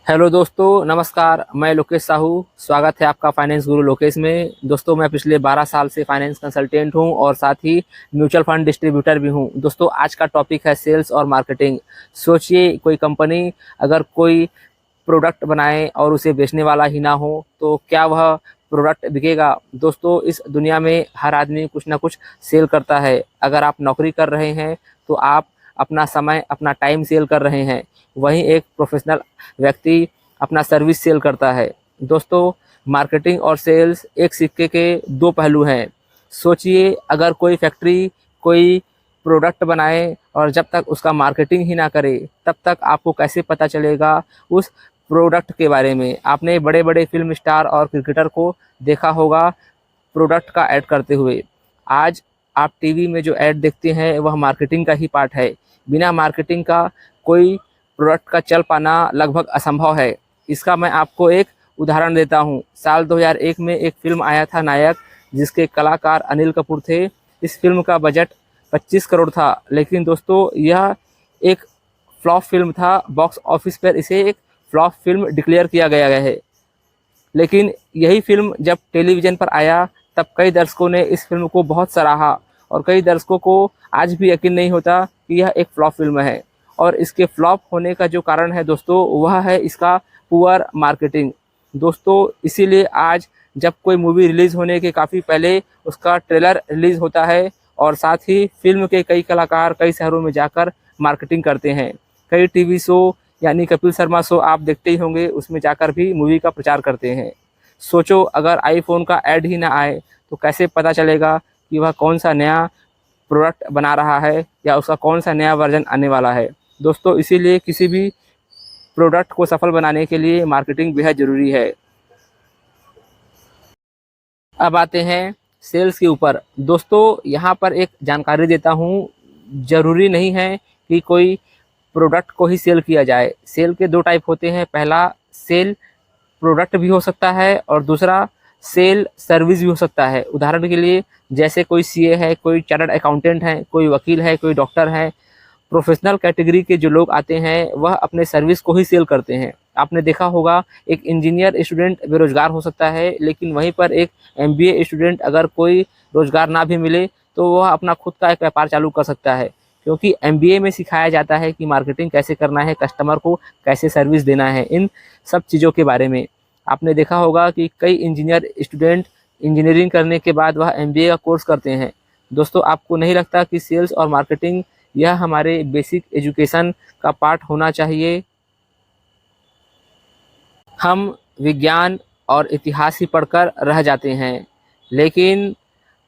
Hello दोस्तों, नमस्कार। मैं लोकेश साहू। स्वागत है आपका फाइनेंस गुरु लोकेश में। दोस्तों, मैं पिछले 12 साल से फाइनेंस कंसल्टेंट हूं और साथ ही म्यूचुअल फंड डिस्ट्रीब्यूटर भी हूं। दोस्तों, आज का टॉपिक है सेल्स और मार्केटिंग। सोचिए, कोई कंपनी अगर कोई प्रोडक्ट बनाए और उसे बेचने वाला ही ना हो तो क्या वह प्रोडक्ट बिकेगा? दोस्तों, इस दुनिया में हर आदमी कुछ ना कुछ सेल करता है। अगर आप नौकरी कर रहे हैं तो आप अपना समय, अपना टाइम सेल कर रहे हैं। वहीं एक प्रोफेशनल व्यक्ति अपना सर्विस सेल करता है। दोस्तों, मार्केटिंग और सेल्स एक सिक्के के दो पहलू हैं। सोचिए, अगर कोई फैक्ट्री कोई प्रोडक्ट बनाए और जब तक उसका मार्केटिंग ही ना करे तब तक आपको कैसे पता चलेगा उस प्रोडक्ट के बारे में? आपने बड़े बड़े फिल्म स्टार और क्रिकेटर को देखा होगा प्रोडक्ट का ऐड करते हुए। आज आप टीवी में जो ऐड देखते हैं वह मार्केटिंग का ही पार्ट है। बिना मार्केटिंग का कोई प्रोडक्ट का चल पाना लगभग असंभव है। इसका मैं आपको एक उदाहरण देता हूँ। साल 2001 में एक फिल्म आया था नायक, जिसके कलाकार अनिल कपूर थे। इस फिल्म का बजट 25 करोड़ था, लेकिन दोस्तों यह एक फ्लॉप फिल्म था। बॉक्स ऑफिस पर इसे एक फ्लॉप फिल्म डिक्लेयर किया गया है। लेकिन यही फिल्म जब टेलीविज़न पर आया तब कई दर्शकों ने इस फिल्म को बहुत सराहा और कई दर्शकों को आज भी यकीन नहीं होता कि यह एक फ्लॉप फिल्म है। और इसके फ्लॉप होने का जो कारण है दोस्तों, वह है इसका पुअर मार्केटिंग। दोस्तों, इसीलिए आज जब कोई मूवी रिलीज़ होने के काफ़ी पहले उसका ट्रेलर रिलीज़ होता है और साथ ही फिल्म के कई कलाकार कई शहरों में जाकर मार्केटिंग करते हैं। कई टीवी शो यानी कपिल शर्मा शो आप देखते ही होंगे, उसमें जाकर भी मूवी का प्रचार करते हैं। सोचो, अगर आईफोन का ऐड ही ना आए तो कैसे पता चलेगा कि वह कौन सा नया प्रोडक्ट बना रहा है या उसका कौन सा नया वर्जन आने वाला है? दोस्तों, इसीलिए किसी भी प्रोडक्ट को सफल बनाने के लिए मार्केटिंग बेहद ज़रूरी है। अब आते हैं सेल्स के ऊपर। दोस्तों, यहाँ पर एक जानकारी देता हूँ। ज़रूरी नहीं है कि कोई प्रोडक्ट को ही सेल किया जाए। सेल के दो टाइप होते हैं। पहला, सेल प्रोडक्ट भी हो सकता है और दूसरा सेल सर्विस भी हो सकता है। उदाहरण के लिए, जैसे कोई सीए है, कोई चार्टर्ड अकाउंटेंट है, कोई वकील है, कोई डॉक्टर है। प्रोफेशनल कैटेगरी के जो लोग आते हैं वह अपने सर्विस को ही सेल करते हैं। आपने देखा होगा, एक इंजीनियर स्टूडेंट बेरोजगार हो सकता है, लेकिन वहीं पर एक एमबीए स्टूडेंट अगर कोई रोजगार ना भी मिले तो वह अपना खुद का एक व्यापार चालू कर सकता है, क्योंकि एमबीए में सिखाया जाता है कि मार्केटिंग कैसे करना है, कस्टमर को कैसे सर्विस देना है, इन सब चीज़ों के बारे में। आपने देखा होगा कि कई इंजीनियर स्टूडेंट इंजीनियरिंग करने के बाद वह एमबीए का कोर्स करते हैं। दोस्तों, आपको नहीं लगता कि सेल्स और मार्केटिंग यह हमारे बेसिक एजुकेशन का पार्ट होना चाहिए? हम विज्ञान और इतिहास ही पढ़कर रह जाते हैं, लेकिन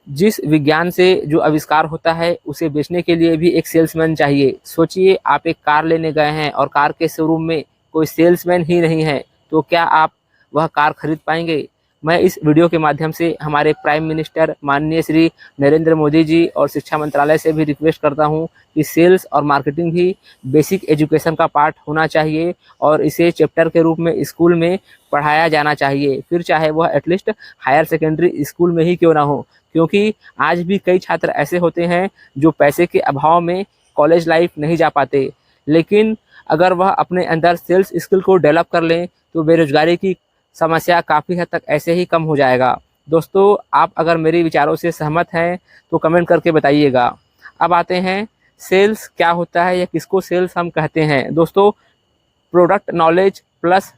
जिस विज्ञान से जो आविष्कार होता है उसे बेचने के लिए भी एक सेल्समैन चाहिए। सोचिए, आप एक कार लेने गए हैं और कार के शोरूम में कोई सेल्समैन ही नहीं है, तो क्या आप वह कार खरीद पाएंगे? मैं इस वीडियो के माध्यम से हमारे प्राइम मिनिस्टर माननीय श्री नरेंद्र मोदी जी और शिक्षा मंत्रालय से भी रिक्वेस्ट करता हूं कि सेल्स और मार्केटिंग भी बेसिक एजुकेशन का पार्ट होना चाहिए और इसे चैप्टर के रूप में स्कूल में पढ़ाया जाना चाहिए। फिर चाहे वह एटलीस्ट हायर सेकेंडरी स्कूल में ही क्यों ना हो, क्योंकि आज भी कई छात्र ऐसे होते हैं जो पैसे के अभाव में कॉलेज लाइफ नहीं जा पाते। लेकिन अगर वह अपने अंदर सेल्स स्किल को डेवलप कर लें तो बेरोजगारी की समस्या काफ़ी हद तक ऐसे ही कम हो जाएगा। दोस्तों, आप अगर मेरे विचारों से सहमत हैं तो कमेंट करके बताइएगा। अब आते हैं, सेल्स क्या होता है या किसको सेल्स हम कहते हैं? दोस्तों, product knowledge plus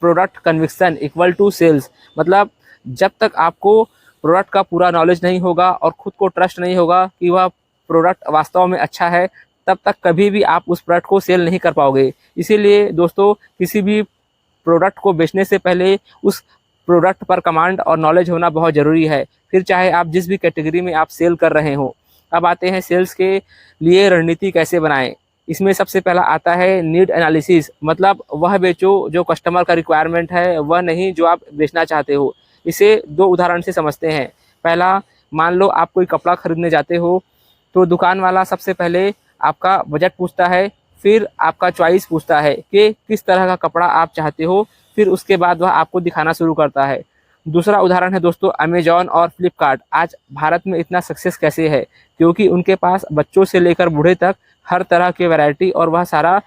product conviction equal to sales. मतलब जब तक आपको प्रोडक्ट का पूरा नॉलेज नहीं होगा और खुद को ट्रस्ट नहीं होगा कि वह प्रोडक्ट वास्तव में अच्छा है, तब तक कभी भी आप उस प्रोडक्ट को सेल नहीं कर पाओगे। इसीलिए दोस्तों, किसी भी प्रोडक्ट को बेचने से पहले उस प्रोडक्ट पर कमांड और नॉलेज होना बहुत ज़रूरी है, फिर चाहे आप जिस भी कैटेगरी में आप सेल कर रहे हो। अब आते हैं सेल्स के लिए रणनीति कैसे बनाएं। इसमें सबसे पहला आता है नीड एनालिसिस। मतलब वह बेचो जो कस्टमर का रिक्वायरमेंट है, वह नहीं जो आप बेचना चाहते हो। इसे दो उदाहरण से समझते हैं। पहला, मान लो आप कोई कपड़ा खरीदने जाते हो तो दुकान वाला सबसे पहले आपका बजट पूछता है, फिर आपका चॉइस पूछता है कि किस तरह का कपड़ा आप चाहते हो, फिर उसके बाद वह आपको दिखाना शुरू करता है। दूसरा उदाहरण है दोस्तों अमेजॉन और फ्लिपकार्ट। आज भारत में इतना सक्सेस कैसे है? क्योंकि उनके पास बच्चों से लेकर बूढ़े तक हर तरह की वैरायटी और वह सारा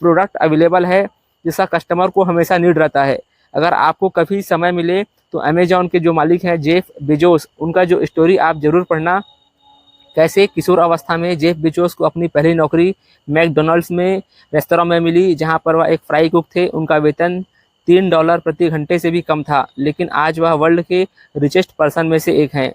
प्रोडक्ट अवेलेबल है, जिसका कस्टमर को हमेशा नीड रहता है। अगर आपको कभी समय मिले तो अमेजॉन के जो मालिक हैं जेफ बेजोस, उनका जो स्टोरी आप ज़रूर पढ़ना। कैसे किशोर अवस्था में जेफ बेजोस को अपनी पहली नौकरी मैकडोनल्ड्स में रेस्तरां में मिली, जहां पर वह एक फ्राई कुक थे। उनका वेतन $3 प्रति घंटे से भी कम था, लेकिन आज वह वर्ल्ड के रिचेस्ट पर्सन में से एक हैं।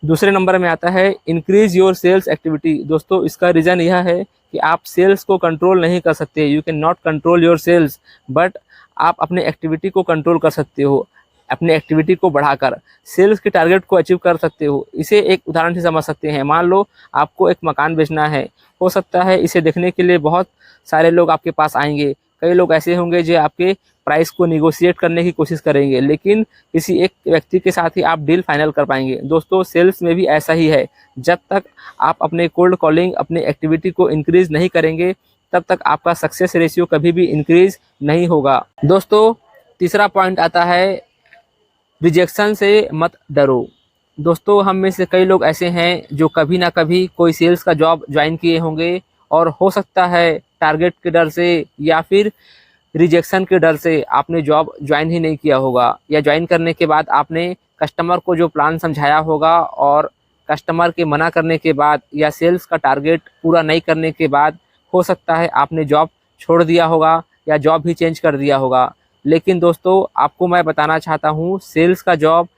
दूसरे नंबर में आता है इंक्रीज योर सेल्स एक्टिविटी। दोस्तों, इसका रीज़न यह है कि आप सेल्स को कंट्रोल नहीं कर सकते, you can not control your sales, but आप अपने एक्टिविटी को कंट्रोल कर सकते हो। अपने एक्टिविटी को बढ़ाकर सेल्स के टारगेट को अचीव कर सकते हो। इसे एक उदाहरण से समझ सकते हैं। मान लो आपको एक मकान बेचना है, हो सकता है इसे देखने के लिए बहुत सारे लोग आपके पास आएंगे। कई लोग ऐसे होंगे जो आपके प्राइस को निगोशिएट करने की कोशिश करेंगे, लेकिन किसी एक व्यक्ति के साथ ही आप डील फाइनल कर पाएंगे। दोस्तों, सेल्स में भी ऐसा ही है। जब तक आप अपने कोल्ड कॉलिंग, अपने एक्टिविटी को इंक्रीज नहीं करेंगे, तब तक आपका सक्सेस रेशियो कभी भी इंक्रीज नहीं होगा। दोस्तों, तीसरा पॉइंट आता है रिजेक्शन से मत डरो। दोस्तों, हम में से कई लोग ऐसे हैं जो कभी ना कभी कोई सेल्स का जॉब ज्वाइन किए होंगे, और हो सकता है टारगेट के डर से या फिर रिजेक्शन के डर से आपने जॉब ज्वाइन ही नहीं किया होगा, या ज्वाइन करने के बाद आपने कस्टमर को जो प्लान समझाया होगा और कस्टमर के मना करने के बाद या सेल्स का टारगेट पूरा नहीं करने के बाद हो सकता है आपने जॉब छोड़ दिया होगा या जॉब भी चेंज कर दिया होगा। लेकिन दोस्तों, आपको मैं बताना चाहता हूँ, सेल्स का जॉब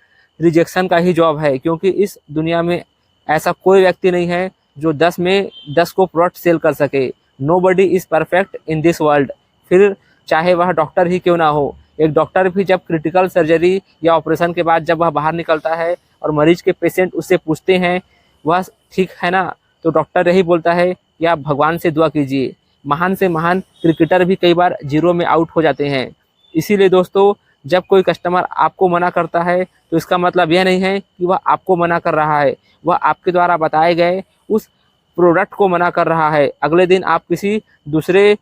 रिजेक्शन का ही जॉब है, क्योंकि इस दुनिया में ऐसा कोई व्यक्ति नहीं है जो 10 में 10 को प्रोडक्ट सेल कर सके। Nobody is perfect in this world. फिर चाहे वह डॉक्टर ही क्यों ना हो, एक डॉक्टर भी जब क्रिटिकल सर्जरी या ऑपरेशन के बाद जब वह बाहर निकलता है और मरीज के पेशेंट उससे पूछते हैं वह ठीक है ना, तो डॉक्टर यही बोलता है कि आप भगवान से दुआ कीजिए। महान से महान क्रिकेटर भी कई बार जीरो में आउट हो जाते हैं। इसीलिए दोस्तों, जब कोई कस्टमर आपको मना करता है तो इसका मतलब यह नहीं है कि वह आपको मना कर रहा है, वह आपके द्वारा बताए गए उस प्रोडक्ट को मना कर रहा है। अगले दिन आप किसी दूसरे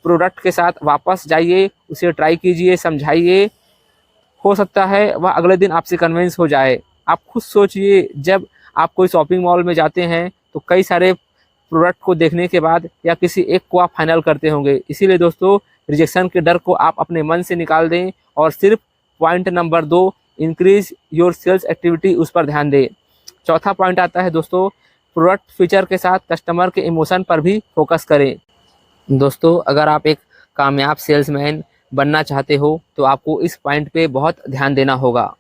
प्रोडक्ट के साथ वापस जाइए, उसे ट्राई कीजिए, समझाइए, हो सकता है वह अगले दिन आपसे कन्विंस हो जाए। आप खुद सोचिए, जब आप कोई शॉपिंग मॉल में जाते हैं तो कई सारे प्रोडक्ट को देखने के बाद या किसी एक को आप फाइनल करते होंगे। इसीलिए दोस्तों, रिजेक्शन के डर को आप अपने मन से निकाल दें और सिर्फ point number 2 increase your sales activity, उस पर ध्यान दें। चौथा पॉइंट आता है दोस्तों, प्रोडक्ट फीचर के साथ कस्टमर के इमोशन पर भी फोकस करें। दोस्तों, अगर आप एक कामयाब सेल्समैन बनना चाहते हो तो आपको इस पॉइंट पे बहुत ध्यान देना होगा।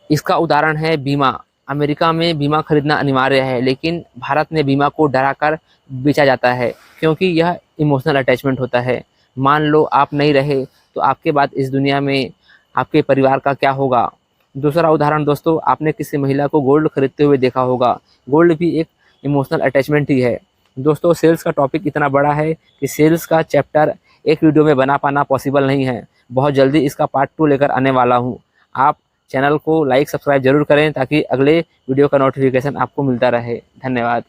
इसका उदाहरण है बीमा। अमेरिका में बीमा खरीदना अनिवार्य है, लेकिन भारत में बीमा को डराकर बेचा जाता है, क्योंकि यह इमोशनल अटैचमेंट होता है। मान लो आप नहीं रहे तो आपके बाद इस दुनिया में आपके परिवार का क्या होगा। दूसरा उदाहरण दोस्तों, आपने किसी महिला को गोल्ड खरीदते हुए देखा होगा। गोल्ड भी एक इमोशनल अटैचमेंट ही है। दोस्तों, सेल्स का टॉपिक इतना बड़ा है कि सेल्स का चैप्टर एक वीडियो में बना पाना पॉसिबल नहीं है। बहुत जल्दी इसका पार्ट 2 लेकर आने वाला हूँ। आप चैनल को लाइक सब्सक्राइब जरूर करें ताकि अगले वीडियो का नोटिफिकेशन आपको मिलता रहे। धन्यवाद।